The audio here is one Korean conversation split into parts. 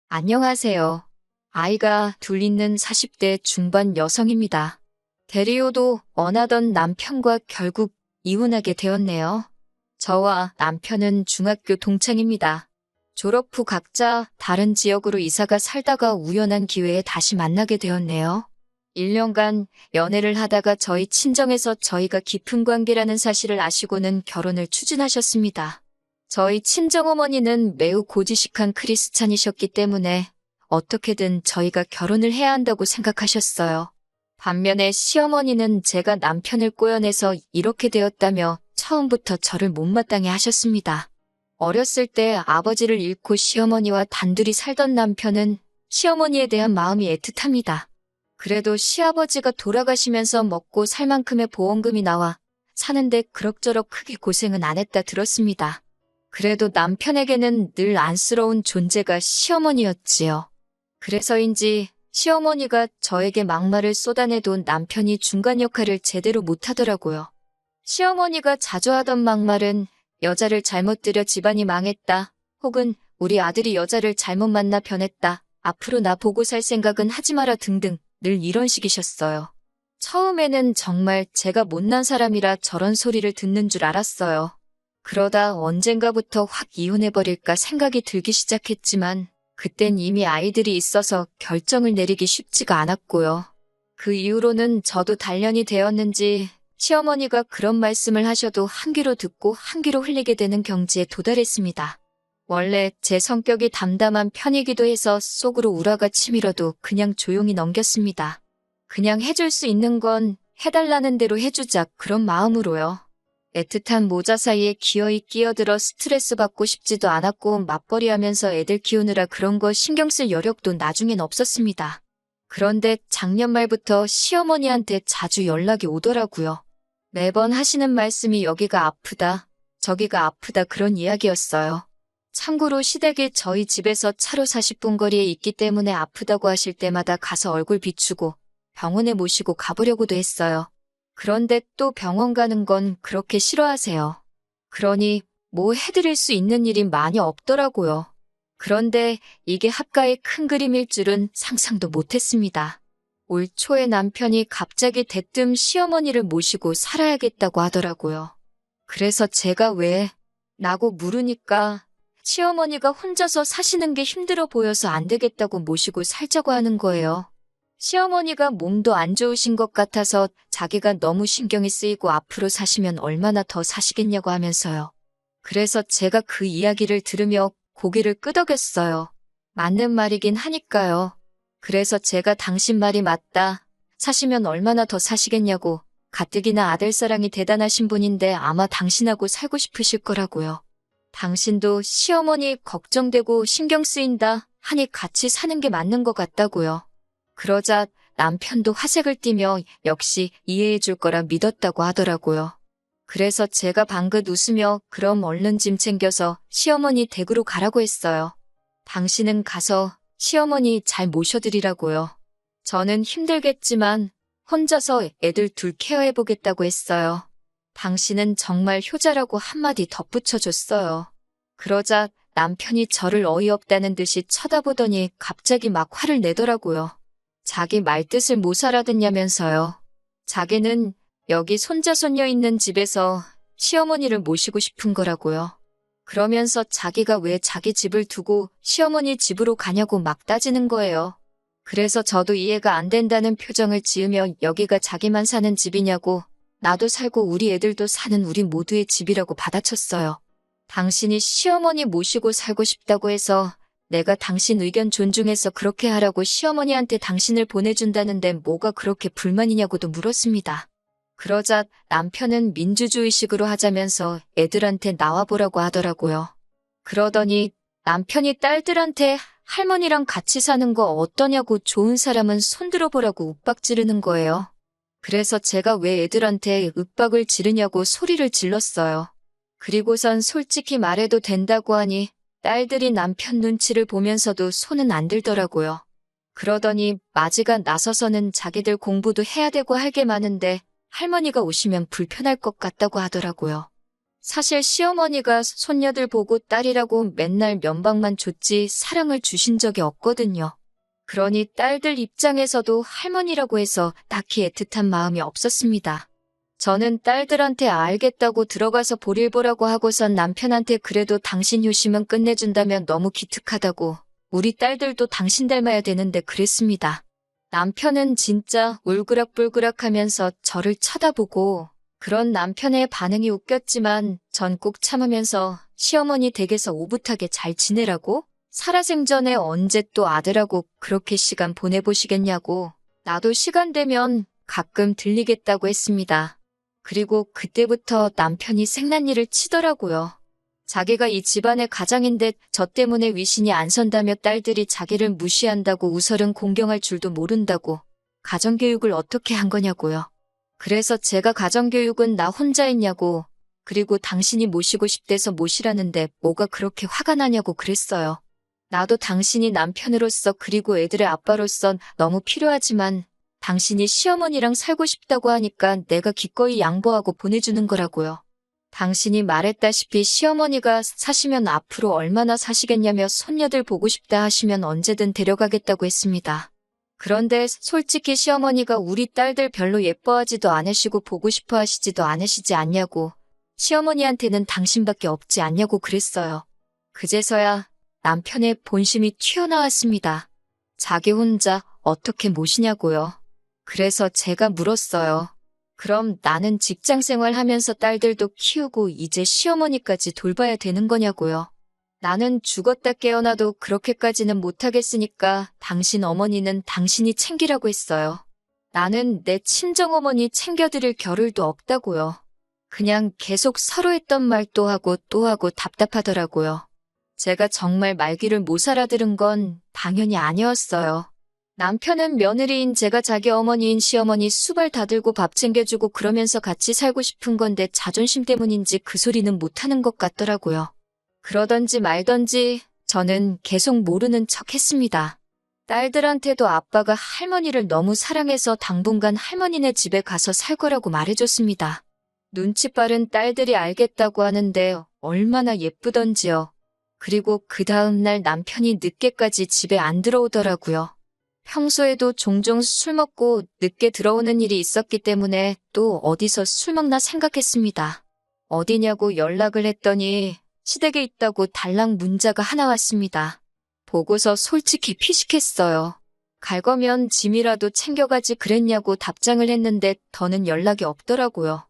안녕하세요. 아이가 둘 있는 40대 중반 여성입니다. 대리오도 원하던 남편과 결국 이혼하게 되었네요. 저와 남편은 중학교 동창입니다. 졸업 후 각자 다른 지역으로 이사가 살다가 우연한 기회에 다시 만나게 되었네요. 1년간 연애를 하다가 저희 친정에서 저희가 깊은 관계라는 사실을 아시고는 결혼을 추진하셨습니다. 저희 친정어머니는 매우 고지식한 크리스찬이셨기 때문에 어떻게든 저희가 결혼을 해야 한다고 생각하셨어요. 반면에 시어머니는 제가 남편을 꼬여내서 이렇게 되었다며 처음부터 저를 못마땅해 하셨습니다. 어렸을 때 아버지를 잃고 시어머니와 단둘이 살던 남편은 시어머니에 대한 마음이 애틋합니다. 그래도 시아버지가 돌아가시면서 먹고 살 만큼의 보험금이 나와 사는데 그럭저럭 크게 고생은 안 했다 들었습니다. 그래도 남편에게는 늘 안쓰러운 존재가 시어머니였지요. 그래서인지 시어머니가 저에게 막말을 쏟아내도 남편이 중간 역할을 제대로 못하더라고요. 시어머니가 자주 하던 막말은 여자를 잘못 들여 집안이 망했다. 혹은 우리 아들이 여자를 잘못 만나 변했다. 앞으로 나 보고 살 생각은 하지 마라 등등 늘 이런 식이셨어요. 처음에는 정말 제가 못난 사람이라 저런 소리를 듣는 줄 알았어요. 그러다 언젠가부터 확 이혼해버릴까 생각이 들기 시작했지만 그땐 이미 아이들이 있어서 결정을 내리기 쉽지가 않았고요. 그 이후로는 저도 단련이 되었는지 시어머니가 그런 말씀을 하셔도 한 귀로 듣고 한 귀로 흘리게 되는 경지에 도달했습니다. 원래 제 성격이 담담한 편이기도 해서 속으로 우라가 치밀어도 그냥 조용히 넘겼습니다. 그냥 해줄 수 있는 건 해달라는 대로 해주자 그런 마음으로요. 애틋한 모자 사이에 기어이 끼어들어 스트레스 받고 싶지도 않았고 맞벌이하면서 애들 키우느라 그런 거 신경 쓸 여력도 나중엔 없었습니다. 그런데 작년 말부터 시어머니한테 자주 연락이 오더라고요. 매번 하시는 말씀이 여기가 아프다, 저기가 아프다 그런 이야기였어요. 참고로 시댁이 저희 집에서 차로 40분 거리에 있기 때문에 아프다고 하실 때마다 가서 얼굴 비추고 병원에 모시고 가보려고도 했어요. 그런데 또 병원 가는 건 그렇게 싫어하세요. 그러니 뭐 해드릴 수 있는 일이 많이 없더라고요. 그런데 이게 합가의 큰 그림일 줄은 상상도 못했습니다. 올 초에 남편이 갑자기 대뜸 시어머니를 모시고 살아야겠다고 하더라고요. 그래서 제가 왜 라고 물으니까 시어머니가 혼자서 사시는 게 힘들어 보여서 안 되겠다고 모시고 살자고 하는 거예요. 시어머니가 몸도 안 좋으신 것 같아서 자기가 너무 신경이 쓰이고 앞으로 사시면 얼마나 더 사시겠냐고 하면서요. 그래서 제가 그 이야기를 들으며 고개를 끄덕였어요. 맞는 말이긴 하니까요. 그래서 제가 당신 말이 맞다. 사시면 얼마나 더 사시겠냐고. 가뜩이나 아들사랑이 대단하신 분인데 아마 당신하고 살고 싶으실 거라고요. 당신도 시어머니 걱정되고 신경 쓰인다 하니 같이 사는 게 맞는 것 같다고요. 그러자 남편도 화색을 띠며 역시 이해해 줄 거라 믿었다고 하더라고요. 그래서 제가 방긋 웃으며 그럼 얼른 짐 챙겨서 시어머니 댁으로 가라고 했어요. 당신은 가서 시어머니 잘 모셔드리라고요. 저는 힘들겠지만 혼자서 애들 둘 케어해보겠다고 했어요. 당신은 정말 효자라고 한마디 덧붙여줬어요. 그러자 남편이 저를 어이없다는 듯이 쳐다보더니 갑자기 막 화를 내더라고요. 자기 말뜻을 못 알아듣냐면서요. 자기는 여기 손자 손녀 있는 집에서 시어머니를 모시고 싶은 거라고요. 그러면서 자기가 왜 자기 집을 두고 시어머니 집으로 가냐고 막 따지는 거예요. 그래서 저도 이해가 안 된다는 표정을 지으며 여기가 자기만 사는 집이냐고 나도 살고 우리 애들도 사는 우리 모두의 집이라고 받아쳤어요. 당신이 시어머니 모시고 살고 싶다고 해서 내가 당신 의견 존중해서 그렇게 하라고 시어머니한테 당신을 보내준다는데 뭐가 그렇게 불만이냐고도 물었습니다. 그러자 남편은 민주주의식으로 하자면서 애들한테 나와보라고 하더라고요. 그러더니 남편이 딸들한테 할머니랑 같이 사는 거 어떠냐고 좋은 사람은 손들어보라고 윽박 지르는 거예요. 그래서 제가 왜 애들한테 윽박을 지르냐고 소리를 질렀어요. 그리고선 솔직히 말해도 된다고 하니 딸들이 남편 눈치를 보면서도 손은 안 들더라고요. 그러더니 마지가 나서서는 자기들 공부도 해야 되고 할 게 많은데 할머니가 오시면 불편할 것 같다고 하더라고요. 사실 시어머니가 손녀들 보고 딸이라고 맨날 면박만 줬지 사랑을 주신 적이 없거든요. 그러니 딸들 입장에서도 할머니라고 해서 딱히 애틋한 마음이 없었습니다. 저는 딸들한테 알겠다고 들어가서 볼일 보라고 하고선 남편한테 그래도 당신 효심은 끝내준다면 너무 기특하다고 우리 딸들도 당신 닮아야 되는데 그랬습니다. 남편은 진짜 울그락불그락 하면서 저를 쳐다보고 그런 남편의 반응이 웃겼지만 전 꾹 참으면서 시어머니 댁에서 오붓하게 잘 지내라고? 살아생전에 언제 또 아들하고 그렇게 시간 보내보시겠냐고 나도 시간 되면 가끔 들리겠다고 했습니다. 그리고 그때부터 남편이 생난리를 치더라고요. 자기가 이 집안의 가장인데 저 때문에 위신이 안 선다며 딸들이 자기를 무시한다고 우설은 공경할 줄도 모른다고 가정교육을 어떻게 한 거냐고요. 그래서 제가 가정교육은 나 혼자 했냐고 그리고 당신이 모시고 싶대서 모시라는데 뭐가 그렇게 화가 나냐고 그랬어요. 나도 당신이 남편으로서 그리고 애들의 아빠로선 너무 필요하지만 당신이 시어머니랑 살고 싶다고 하니까 내가 기꺼이 양보하고 보내주는 거라고요. 당신이 말했다시피 시어머니가 사시면 앞으로 얼마나 사시겠냐며 손녀들 보고 싶다 하시면 언제든 데려가겠다고 했습니다. 그런데 솔직히 시어머니가 우리 딸들 별로 예뻐하지도 않으시고 보고 싶어 하시지도 않으시지 않냐고 시어머니한테는 당신밖에 없지 않냐고 그랬어요. 그제서야 남편의 본심이 튀어나왔습니다. 자기 혼자 어떻게 모시냐고요. 그래서 제가 물었어요. 그럼 나는 직장생활 하면서 딸들도 키우고 이제 시어머니까지 돌봐야 되는 거냐고요. 나는 죽었다 깨어나도 그렇게까지는 못하겠으니까 당신 어머니는 당신이 챙기라고 했어요. 나는 내 친정어머니 챙겨드릴 겨를도 없다고요. 그냥 계속 서로 했던 말 또 하고 답답하더라고요. 제가 정말 말귀를 못 알아들은 건 당연히 아니었어요. 남편은 며느리인 제가 자기 어머니인 시어머니 수발 다 들고 밥 챙겨주고 그러면서 같이 살고 싶은 건데 자존심 때문인지 그 소리는 못하는 것 같더라고요. 그러던지 말던지 저는 계속 모르는 척 했습니다. 딸들한테도 아빠가 할머니를 너무 사랑해서 당분간 할머니네 집에 가서 살 거라고 말해줬습니다. 눈치 빠른 딸들이 알겠다고 하는데 얼마나 예쁘던지요. 그리고 그 다음날 남편이 늦게까지 집에 안 들어오더라고요. 평소에도 종종 술 먹고 늦게 들어오는 일이 있었기 때문에 또 어디서 술 먹나 생각했습니다. 어디냐고 연락을 했더니 시댁에 있다고 달랑 문자가 하나 왔습니다. 보고서 솔직히 피식했어요. 갈 거면 짐이라도 챙겨가지 그랬냐고 답장을 했는데 더는 연락이 없더라고요.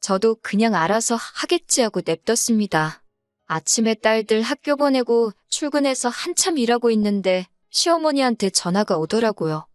저도 그냥 알아서 하겠지 하고 냅뒀습니다. 아침에 딸들 학교 보내고 출근해서 한참 일하고 있는데 시어머니한테 전화가 오더라고요.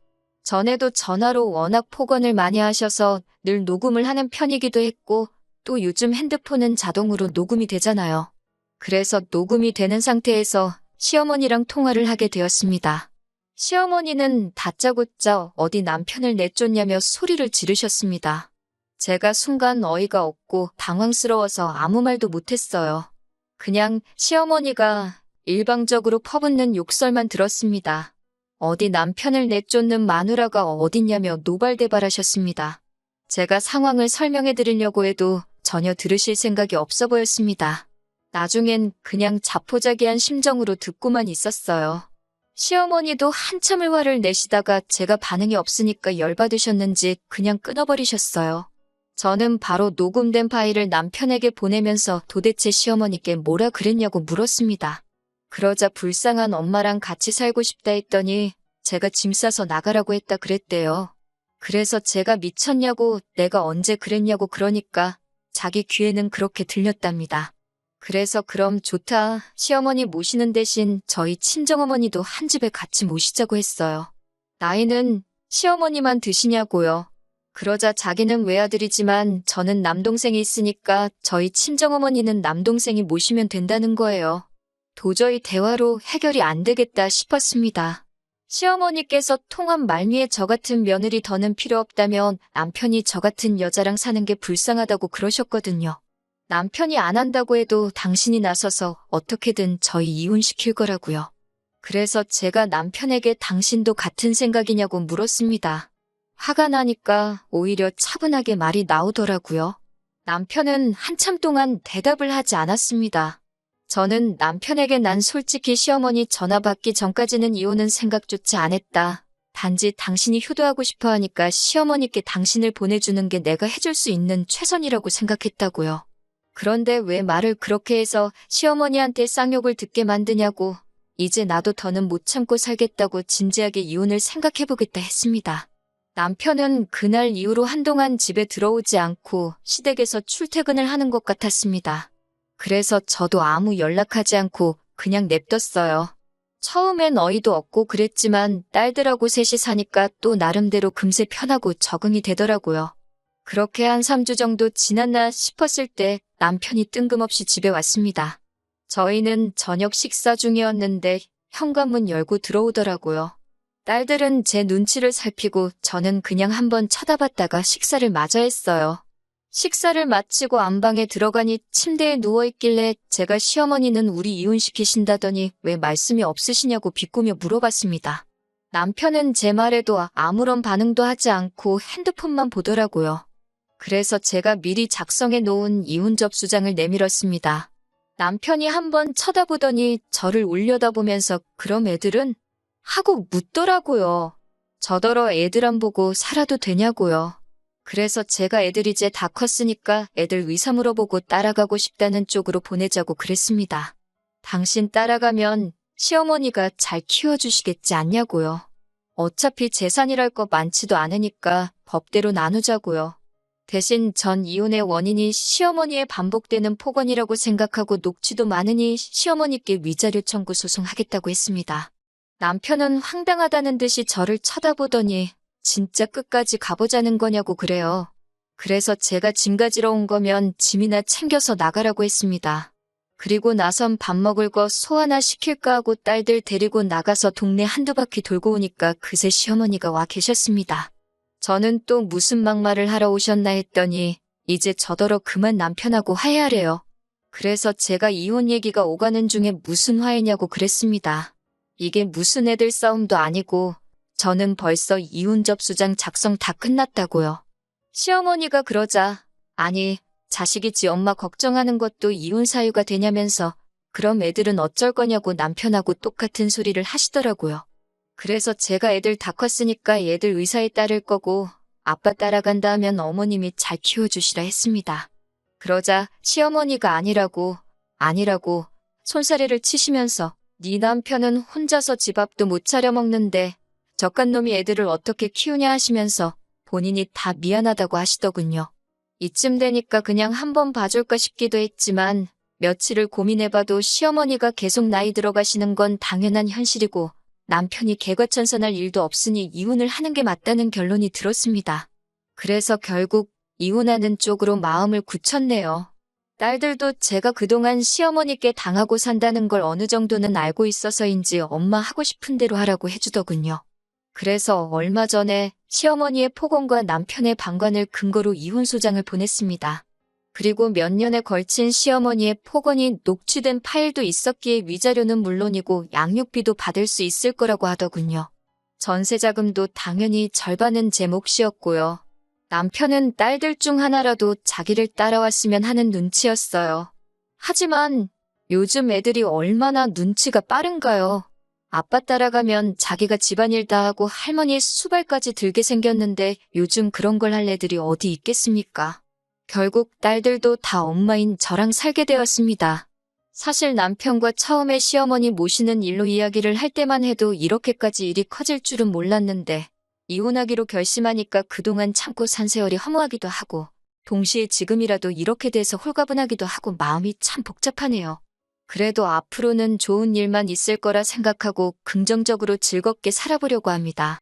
전에도 전화로 워낙 폭언을 많이 하셔서 늘 녹음을 하는 편이기도 했고 또 요즘 핸드폰은 자동으로 녹음이 되잖아요. 그래서 녹음이 되는 상태에서 시어머니랑 통화를 하게 되었습니다. 시어머니는 다짜고짜 어디 남편을 내쫓냐며 소리를 지르셨습니다. 제가 순간 어이가 없고 당황스러워서 아무 말도 못했어요. 그냥 시어머니가 일방적으로 퍼붓는 욕설만 들었습니다. 어디 남편을 내쫓는 마누라가 어딨냐며 노발대발하셨습니다. 제가 상황을 설명해 드리려고 해도 전혀 들으실 생각이 없어 보였습니다. 나중엔 그냥 자포자기한 심정으로 듣고만 있었어요. 시어머니도 한참을 화를 내시다가 제가 반응이 없으니까 열받으셨는지 그냥 끊어버리셨어요. 저는 바로 녹음된 파일을 남편에게 보내면서 도대체 시어머니께 뭐라 그랬냐고 물었습니다. 그러자 불쌍한 엄마랑 같이 살고 싶다 했더니 제가 짐 싸서 나가라고 했다 그랬대요. 그래서 제가 미쳤냐고 내가 언제 그랬냐고 그러니까 자기 귀에는 그렇게 들렸답니다. 그래서 그럼 좋다. 시어머니 모시는 대신 저희 친정어머니도 한 집에 같이 모시자고 했어요. 나이는 시어머니만 드시냐고요. 그러자 자기는 외아들이지만 저는 남동생이 있으니까 저희 친정어머니는 남동생이 모시면 된다는 거예요. 도저히 대화로 해결이 안 되겠다 싶었습니다. 시어머니께서 통한 말미에 저 같은 며느리 더는 필요 없다면 남편이 저 같은 여자랑 사는 게 불쌍하다고 그러셨거든요. 남편이 안 한다고 해도 당신이 나서서 어떻게든 저희 이혼시킬 거라고요. 그래서 제가 남편에게 당신도 같은 생각이냐고 물었습니다. 화가 나니까 오히려 차분하게 말이 나오더라고요. 남편은 한참 동안 대답을 하지 않았습니다. 저는 남편에게 난 솔직히 시어머니 전화 받기 전까지는 이혼은 생각조차 안 했다. 단지 당신이 효도하고 싶어 하니까 시어머니께 당신을 보내주는 게 내가 해줄 수 있는 최선이라고 생각했다고요. 그런데 왜 말을 그렇게 해서 시어머니한테 쌍욕을 듣게 만드냐고. 이제 나도 더는 못 참고 살겠다고 진지하게 이혼을 생각해보겠다 했습니다. 남편은 그날 이후로 한동안 집에 들어오지 않고 시댁에서 출퇴근을 하는 것 같았습니다. 그래서 저도 아무 연락하지 않고 그냥 냅뒀어요. 처음엔 어이도 없고 그랬지만 딸들하고 셋이 사니까 또 나름대로 금세 편하고 적응이 되더라고요. 그렇게 한 3주 정도 지났나 싶었을 때 남편이 뜬금없이 집에 왔습니다. 저희는 저녁 식사 중이었는데 현관문 열고 들어오더라고요. 딸들은 제 눈치를 살피고 저는 그냥 한번 쳐다봤다가 식사를 마저 했어요. 식사를 마치고 안방에 들어가니 침대에 누워있길래 제가 시어머니는 우리 이혼시키신다더니 왜 말씀이 없으시냐고 비꼬며 물어봤습니다. 남편은 제 말에도 아무런 반응도 하지 않고 핸드폰만 보더라고요. 그래서 제가 미리 작성해 놓은 이혼 접수장을 내밀었습니다. 남편이 한번 쳐다보더니 저를 올려다보면서 그럼 애들은? 하고 묻더라고요. 저더러 애들 안 보고 살아도 되냐고요. 그래서 제가 애들 이제 다 컸으니까 애들 의사 물어보고 따라가고 싶다는 쪽으로 보내자고 그랬습니다. 당신 따라가면 시어머니가 잘 키워주시겠지 않냐고요. 어차피 재산이랄 거 많지도 않으니까 법대로 나누자고요. 대신 전 이혼의 원인이 시어머니의 반복되는 폭언이라고 생각하고 녹취도 많으니 시어머니께 위자료 청구 소송하겠다고 했습니다. 남편은 황당하다는 듯이 저를 쳐다보더니 진짜 끝까지 가보자는 거냐고 그래요. 그래서 제가 짐 가지러 온 거면 짐이나 챙겨서 나가라고 했습니다. 그리고 나선 밥 먹을 거 소 하나 시킬까 하고 딸들 데리고 나가서 동네 한두 바퀴 돌고 오니까 그새 시어머니가 와 계셨습니다. 저는 또 무슨 막말을 하러 오셨나 했더니 이제 저더러 그만 남편하고 화해하래요. 그래서 제가 이혼 얘기가 오가는 중에 무슨 화해냐고 그랬습니다. 이게 무슨 애들 싸움도 아니고 저는 벌써 이혼 접수장 작성 다 끝났다고요. 시어머니가 그러자 아니 자식이 지 엄마 걱정하는 것도 이혼 사유가 되냐면서 그럼 애들은 어쩔 거냐고 남편하고 똑같은 소리를 하시더라고요. 그래서 제가 애들 다 컸으니까 애들 의사에 따를 거고 아빠 따라간다 하면 어머님이 잘 키워주시라 했습니다. 그러자 시어머니가 아니라고 손사래를 치시면서 네 남편은 혼자서 집 앞도 못 차려 먹는데 저깟놈이 애들을 어떻게 키우냐 하시면서 본인이 다 미안하다고 하시더군요. 이쯤 되니까 그냥 한번 봐줄까 싶기도 했지만 며칠을 고민해봐도 시어머니가 계속 나이 들어가시는 건 당연한 현실이고 남편이 개과천선할 일도 없으니 이혼을 하는 게 맞다는 결론이 들었습니다. 그래서 결국 이혼하는 쪽으로 마음을 굳혔네요. 딸들도 제가 그동안 시어머니께 당하고 산다는 걸 어느 정도는 알고 있어서인지 엄마 하고 싶은 대로 하라고 해주더군요. 그래서 얼마 전에 시어머니의 폭언과 남편의 방관을 근거로 이혼소장을 보냈습니다. 그리고 몇 년에 걸친 시어머니의 폭언이 녹취된 파일도 있었기에 위자료는 물론이고 양육비도 받을 수 있을 거라고 하더군요. 전세자금도 당연히 절반은 제 몫이었고요. 남편은 딸들 중 하나라도 자기를 따라왔으면 하는 눈치였어요. 하지만 요즘 애들이 얼마나 눈치가 빠른가요? 아빠 따라가면 자기가 집안일 다 하고 할머니 수발까지 들게 생겼는데 요즘 그런 걸 할 애들이 어디 있겠습니까? 결국 딸들도 다 엄마인 저랑 살게 되었습니다. 사실 남편과 처음에 시어머니 모시는 일로 이야기를 할 때만 해도 이렇게까지 일이 커질 줄은 몰랐는데 이혼하기로 결심하니까 그동안 참고 산 세월이 허무하기도 하고 동시에 지금이라도 이렇게 돼서 홀가분하기도 하고 마음이 참 복잡하네요. 그래도 앞으로는 좋은 일만 있을 거라 생각하고 긍정적으로 즐겁게 살아보려고 합니다.